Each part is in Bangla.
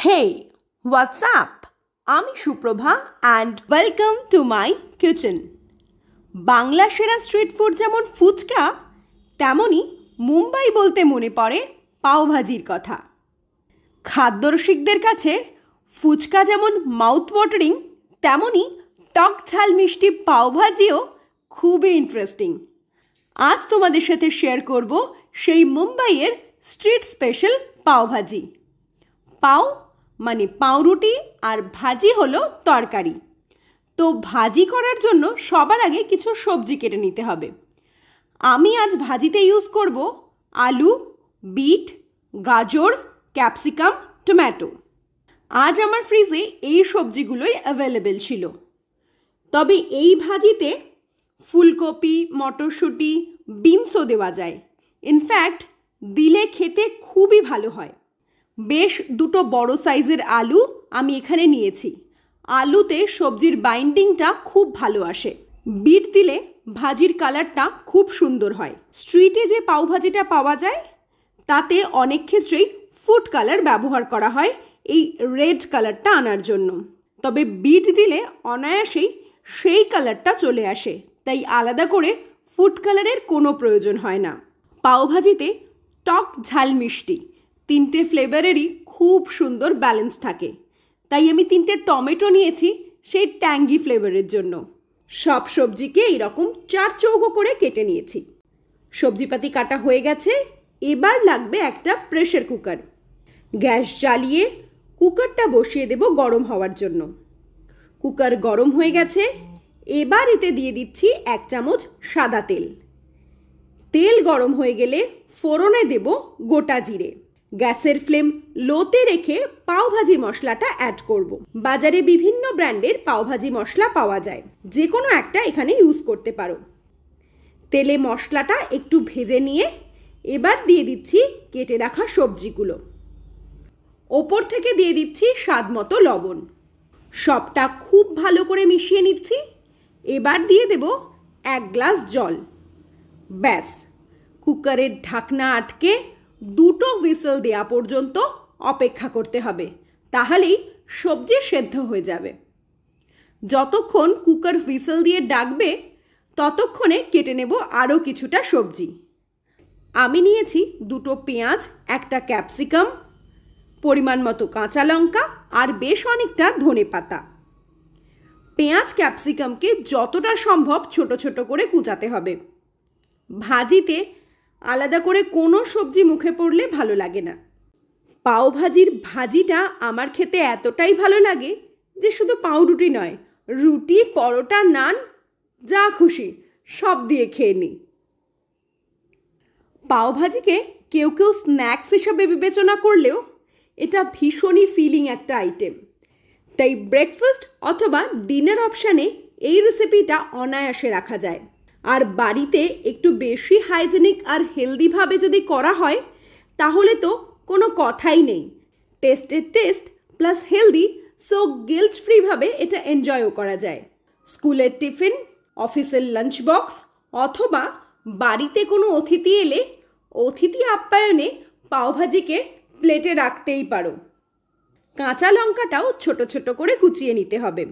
Hey, what's up? আমি Suprabha and welcome to my kitchen. Bangla সেরা স্ট্রিট ফুড যেমন ফুচকা, তেমনই মুম্বাই বলতে মনে পড়ে পাওভাজির কথা। খাদ্যরসিকদের কাছে ফুচকা যেমন মাউথ ওয়াটারিং, তেমনই টক ঝাল মিষ্টি পাওভাজিও খুবই ইন্টারেস্টিং। আজ তোমাদের সাথে শেয়ার করব সেই মুম্বাইয়ের স্ট্রিট স্পেশাল পাওভাজি। পাও মানে পাউরুটি আর ভাজি হলো তরকারি। তো ভাজি করার জন্য সবার আগে কিছু সবজি কেটে নিতে হবে। আমি আজ ভাজিতে ইউজ করব আলু, বিট, গাজর, ক্যাপসিকাম, টমেটো। আজ আমার ফ্রিজে এই সবজিগুলোই অ্যাভেলেবেল ছিল। তবে এই ভাজিতে ফুলকপি, মটরশুঁটি, বিনসও দেওয়া যায়। ইনফ্যাক্ট দিলে খেতে খুবই ভালো হয়। বেশ দুটো বড় সাইজের আলু আমি এখানে নিয়েছি। আলুতে সবজির বাইন্ডিংটা খুব ভালো আসে। বিট দিলে ভাজির কালারটা খুব সুন্দর হয়। স্ট্রিটে যে পাওভাজিটা পাওয়া যায় তাতে অনেক ক্ষেত্রেই ফুড কালার ব্যবহার করা হয় এই রেড কালারটা আনার জন্য। তবে বিট দিলে অনায়াসেই সেই কালারটা চলে আসে, তাই আলাদা করে ফুড কালারের কোনো প্রয়োজন হয় না। পাওভাজিতে টক ঝাল মিষ্টি তিনটে ফ্লেভারেরই খুব সুন্দর ব্যালেন্স থাকে, তাই আমি তিনটে টমেটো নিয়েছি সেই ট্যাঙ্গি ফ্লেভারের জন্য। সব সবজিকে এইরকম চার চৌকো করে কেটে নিয়েছি। সবজিপাতি কাটা হয়ে গেছে। এবার লাগবে একটা প্রেশার কুকার। গ্যাস জ্বালিয়ে কুকারটা বসিয়ে দেব গরম হওয়ার জন্য। কুকার গরম হয়ে গেছে। এবার এতে দিয়ে দিচ্ছি 1 চামচ সাদা তেল। তেল গরম হয়ে গেলে ফোড়নে দেব গোটা জিরে। গ্যাসের ফ্লেম লোতে রেখে পাওভাজি মশলাটা অ্যাড করব। বাজারে বিভিন্ন ব্র্যান্ডের পাওভাজি মশলা পাওয়া যায়, যে কোনো একটা এখানে ইউজ করতে পারো। তেলে মশলাটা একটু ভেজে নিয়ে এবার দিয়ে দিচ্ছি কেটে রাখা সবজিগুলো। ওপর থেকে দিয়ে দিচ্ছি স্বাদ মতো লবণ। সবটা খুব ভালো করে মিশিয়ে নিচ্ছি। এবার দিয়ে দেব 1 গ্লাস জল। ব্যাস, কুকারের ঢাকনা আটকে 2টো হুইসেল দেওয়া পর্যন্ত অপেক্ষা করতে হবে, তাহলেই সবজি সেদ্ধ হয়ে যাবে। যতক্ষণ কুকার হুইসেল দিয়ে ডাকবে ততক্ষণে কেটে নেব আরও কিছুটা সবজি। আমি নিয়েছি 2টো পেঁয়াজ, একটা ক্যাপসিকাম, পরিমাণ মতো কাঁচা লঙ্কা আর বেশ অনেকটা ধনেপাতা। পেঁয়াজ ক্যাপসিকামকে যতটা সম্ভব ছোট ছোট করে কুচাতে হবে। ভাজিতে আলাদা করে কোনো সবজি মুখে পড়লে ভালো লাগে না। পাওভাজির ভাজিটা আমার খেতে এতটাই ভালো লাগে যে শুধু পাউরুটি নয়, রুটি, পরোটা, নান, যা খুশি সব দিয়ে খেয়ে নিই। পাওভাজিকে কেউ কেউ স্ন্যাক্স হিসাবে বিবেচনা করলেও এটা ভীষণই ফিলিং একটা আইটেম। তাই ব্রেকফাস্ট অথবা ডিনার অপশানে এই রেসিপিটা অনায়াসে রাখা যায়। আর বাড়িতে একটু বেশি হাইজেনিক আর হেলদিভাবে যদি করা হয় তাহলে তো কোনো কথাই নেই। টেস্টের taste plus healthy, so guilt ফ্রিভাবে এটা এনজয়ও করা যায়। স্কুলের টিফিন, অফিসের লাঞ্চ বক্স অথবা বাড়িতে কোনো অতিথি এলে অতিথি আপ্যায়নে পাওভাজিকে প্লেটে রাখতেই পারো। কাঁচা লঙ্কাটাও ছোট ছোট করে কুচিয়ে নিতে হবে।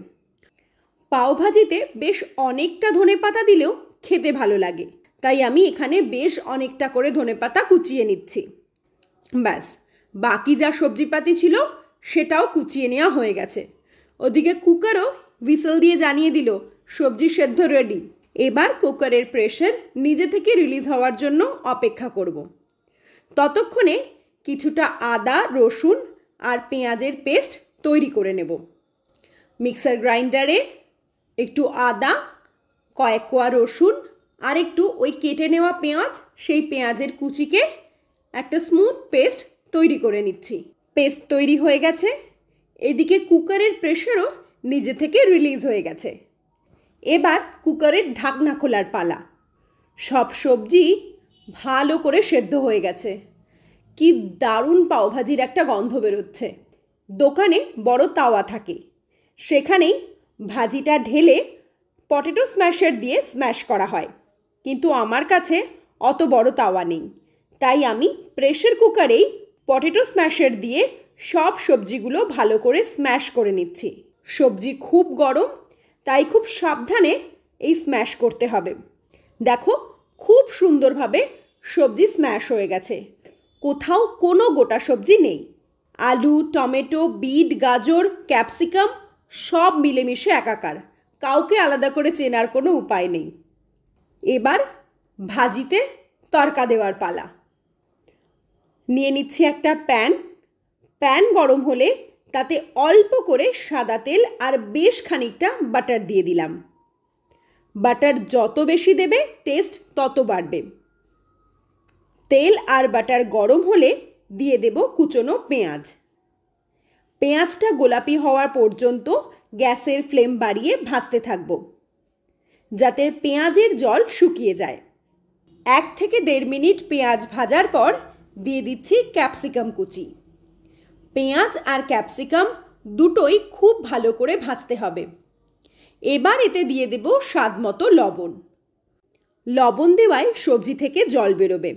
পাওভাজিতে বেশ অনেকটা ধনেপাতা দিলেও খেতে ভালো লাগে, তাই আমি এখানে বেশ অনেকটা করে ধনেপাতা কুচিয়ে নিচ্ছি। ব্যাস, বাকি যা সবজিপাতি ছিল সেটাও কুচিয়ে নেওয়া হয়ে গেছে। ওদিকে কুকারও হুইসেল দিয়ে জানিয়ে দিল সবজি সেদ্ধ রেডি। এবার কুকারের প্রেশার নিজে থেকে রিলিজ হওয়ার জন্য অপেক্ষা করব। ততক্ষণে কিছুটা আদা, রসুন আর পেঁয়াজের পেস্ট তৈরি করে নেব। মিক্সার গ্রাইন্ডারে একটু আদা, কয়েক কোয়া রসুন আর একটু ওই কেটে নেওয়া পেঁয়াজ, সেই পেঁয়াজের কুচিকে একটা স্মুথ পেস্ট তৈরি করে নিচ্ছি। পেস্ট তৈরি হয়ে গেছে। এদিকে কুকারের প্রেশারও নিজে থেকে রিলিজ হয়ে গেছে। এবার কুকারের ঢাকনা খোলার পালা। সব সবজি ভালো করে সেদ্ধ হয়ে গেছে। কি দারুণ পাওভাজির একটা গন্ধ বেরোচ্ছে। দোকানে বড় তাওয়া থাকে, সেখানেই ভাজিটা ঢেলে পটেটো স্ম্যাশার দিয়ে স্ম্যাশ করা হয়, কিন্তু আমার কাছে অত বড় তাওয়া নেই, তাই আমি প্রেশার কুকারেই পটেটো স্ম্যাশার দিয়ে সব সবজিগুলো ভালো করে স্ম্যাশ করে নিচ্ছি। সবজি খুব গরম, তাই খুব সাবধানে এই স্ম্যাশ করতে হবে। দেখো খুব সুন্দরভাবে সবজি স্ম্যাশ হয়ে গেছে, কোথাও কোনো গোটা সবজি নেই। আলু, টমেটো, বিট, গাজর, ক্যাপসিকাম সব মিলেমিশে একাকার, কাউকে আলাদা করে চেনার কোনো উপায় নেই। এবার ভাজিতে তড়কা দেওয়ার পালা। নিয়ে নিচ্ছি একটা প্যান গরম হলে তাতে অল্প করে সাদা তেল আর বেশ খানিকটা বাটার দিয়ে দিলাম। বাটার যত বেশি দেবে টেস্ট তত বাড়বে। তেল আর বাটার গরম হলে দিয়ে দেব কুচনো পেঁয়াজ। পেঁয়াজটা গোলাপি হওয়ার পর্যন্ত গ্যাসের ফ্লেম বাড়িয়ে ভাজতে থাকব, যাতে পেঁয়াজের জল শুকিয়ে যায়। 1 থেকে 1.5 মিনিট পেঁয়াজ ভাজার পর দিয়ে দিচ্ছি ক্যাপসিকাম কুচি। পেঁয়াজ আর ক্যাপসিকাম দুটোই খুব ভালো করে ভাজতে হবে। এবার এতে দিয়ে দেব স্বাদ মতো লবণ। লবণ দেওয়ায় সবজি থেকে জল বেরোবে,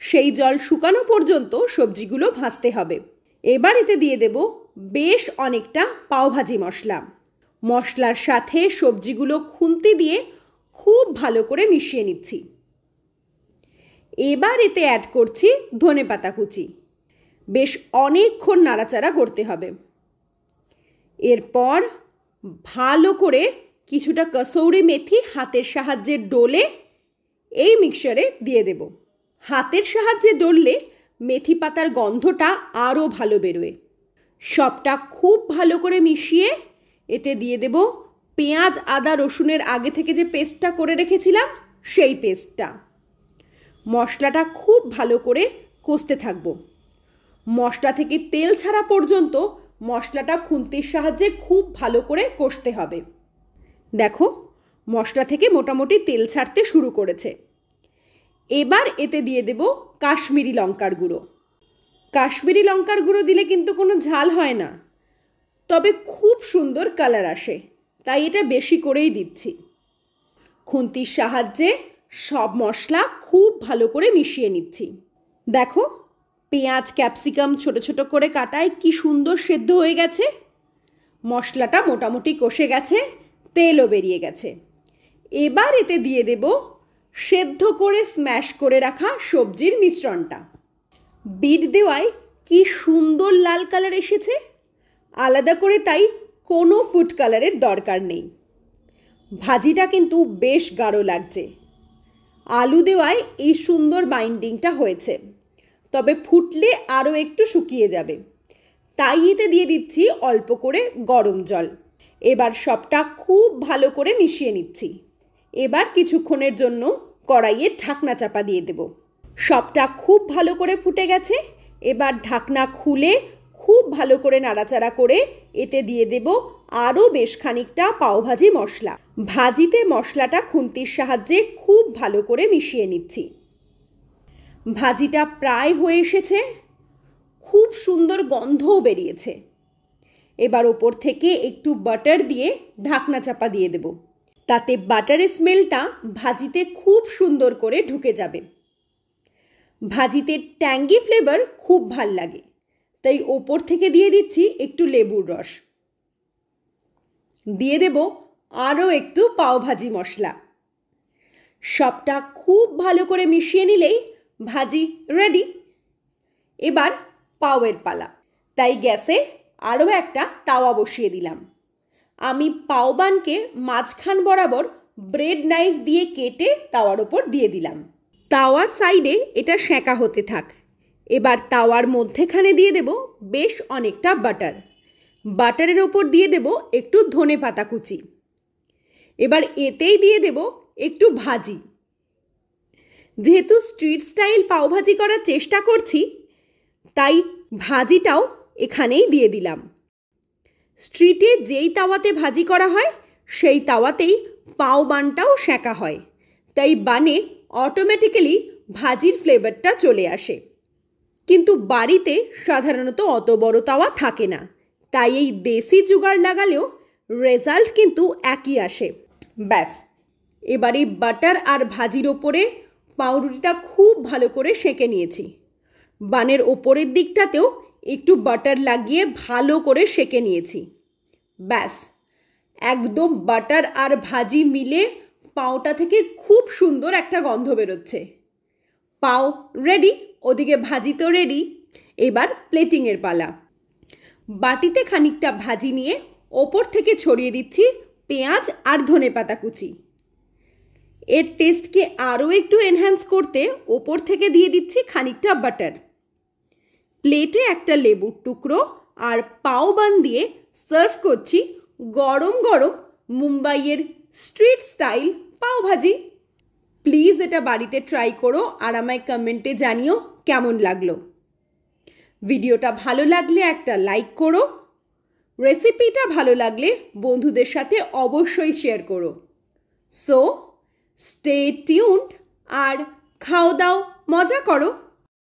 সেই জল শুকানো পর্যন্ত সবজিগুলো ভাজতে হবে। এবার এতে দিয়ে দেব বেশ অনেকটা পাওভাজি মশলা। মশলার সাথে সবজিগুলো খুন্তি দিয়ে খুব ভালো করে মিশিয়ে নিচ্ছি। এবার এতে অ্যাড করছি ধনেপাতা কুচি। বেশ অনেকক্ষণ নাড়াচাড়া করতে হবে। এরপর ভালো করে কিছুটা কসৌরি মেথি হাতের সাহায্যে ডলে এই মিক্সচারে দিয়ে দেব। হাতের সাহায্যে ডললে মেথি পাতার গন্ধটা আরও ভালো বেরোয়। সবটা খুব ভালো করে মিশিয়ে এতে দিয়ে দেব পেঁয়াজ, আদা, রসুনের আগে থেকে যে পেস্টটা করে রেখেছিলাম সেই পেস্টটা। মশলাটা খুব ভালো করে কষতে থাকবো। মশলা থেকে তেল ছাড়া পর্যন্ত মশলাটা খুন্তির সাহায্যে খুব ভালো করে কষতে হবে। দেখো মশলা থেকে মোটামুটি তেল ছাড়তে শুরু করেছে। এবার এতে দিয়ে দেব কাশ্মীরি লঙ্কার গুঁড়ো। কাশ্মীরি লঙ্কার গুঁড়ো দিলে কিন্তু কোনো ঝাল হয় না, তবে খুব সুন্দর কালার আসে, তাই এটা বেশি করেই দিচ্ছি। খুন্তির সাহায্যে সব মশলা খুব ভালো করে মিশিয়ে নিচ্ছি। দেখো পেঁয়াজ, ক্যাপসিকাম ছোট ছোট করে কাটায় কি সুন্দর সেদ্ধ হয়ে গেছে। মশলাটা মোটামুটি কষে গেছে, তেলও বেরিয়ে গেছে। এবার এতে দিয়ে দেব সেদ্ধ করে স্ম্যাশ করে রাখা সবজির মিশ্রণটা। বিট দেওয়ায় কি সুন্দর লাল কালার এসেছে। আলাদা করে তাই কোনো ফুড কালারের দরকার নেই। ভাজিটা কিন্তু বেশ গাঢ় লাগছে। আলু দেওয়ায় এই সুন্দর বাইন্ডিংটা হয়েছে, তবে ফুটলে আরও একটু শুকিয়ে যাবে, তাই এতে দিয়ে দিচ্ছি অল্প করে গরম জল। এবার সবটা খুব ভালো করে মিশিয়ে নিচ্ছি। এবার কিছুক্ষণের জন্য কড়াইয়ে ঢাকনা চাপা দিয়ে দেব। সবটা খুব ভালো করে ফুটে গেছে। এবার ঢাকনা খুলে খুব ভালো করে নাড়াচাড়া করে এতে দিয়ে দেব আরও বেশ খানিকটা পাওভাজি মশলা। ভাজিতে মশলাটা খুন্তির সাহায্যে খুব ভালো করে মিশিয়ে নিচ্ছি। ভাজিটা প্রায় হয়ে এসেছে, খুব সুন্দর গন্ধও বেরিয়েছে। এবার ওপর থেকে একটু বাটার দিয়ে ঢাকনা চাপা দিয়ে দেব, তাতে বাটারের স্মেলটা ভাজিতে খুব সুন্দর করে ঢুকে যাবে। ভাজিতে ট্যাঙ্গি ফ্লেভার খুব ভাল লাগে, তাই ওপর থেকে দিয়ে দিচ্ছি একটু লেবুর রস। দিয়ে দেব আরও একটু পাওভাজি মশলা। সবটা খুব ভালো করে মিশিয়ে নিলেই ভাজি রেডি। এবার পাওয়ের পালা, তাই গ্যাসে আরও একটা তাওয়া বসিয়ে দিলাম। আমি পাও বানকে মাঝখান বরাবর ব্রেড নাইফ দিয়ে কেটে তাওয়ার ওপর দিয়ে দিলাম। তাওয়ার সাইডে এটা সেঁকা হতে থাক। এবার তাওয়ার মধ্যেখানে দিয়ে দেব বেশ অনেকটা বাটার। বাটারের ওপর দিয়ে দেব একটু ধনেপাতা কুচি। এবার এতেই দিয়ে দেব একটু ভাজি। যেহেতু স্ট্রিট স্টাইল পাওভাজি করার চেষ্টা করছি, তাই ভাজিটাও এখানেই দিয়ে দিলাম। স্ট্রিটে যেই তাওয়াতে ভাজি করা হয় সেই তাওয়াতেই পাও বানটাও সেঁকা হয়, তাই বানে অটোমেটিক্যালি ভাজির ফ্লেভারটা চলে আসে। কিন্তু বাড়িতে সাধারণত অত বড় তাওয়া থাকে না, তাই এই দেশি জুগাড় লাগালেও রেজাল্ট কিন্তু একই আসে। ব্যাস, এবারে বাটার আর ভাজির ওপরে পাউরুটিটা খুব ভালো করে সেঁকে নিয়েছি। বানের ওপরের দিকটাতেও একটু বাটার লাগিয়ে ভালো করে সেঁকে নিয়েছি। ব্যাস, একদম বাটার আর ভাজি মিলে পাউটা থেকে খুব সুন্দর একটা গন্ধ বেরোচ্ছে। পাও রেডি, ওদিকে ভাজি তো রেডি। এবার প্লেটিংয়ের পালা। বাটিতে খানিকটা ভাজি নিয়ে ওপর থেকে ছড়িয়ে দিচ্ছি পেঁয়াজ আর ধনেপাতা কুচি। এর টেস্টকে আরও একটু এনহ্যান্স করতে ওপর থেকে দিয়ে দিচ্ছি খানিকটা বাটার। প্লেটে একটা লেবুর টুকরো আর পাও বান দিয়ে সার্ভ করছি গরম গরম মুম্বাইয়ের স্ট্রিট স্টাইল পাও ভাজি। প্লিজ এটা বাড়িতে ট্রাই করো আর আমায় কমেন্টে জানিও কেমন লাগলো। ভিডিওটা ভালো লাগলে একটা লাইক করো। রেসিপিটা ভালো লাগলে বন্ধুদের সাথে অবশ্যই শেয়ার করো। সো স্টে টিউনড আর খাও দাও মজা করো।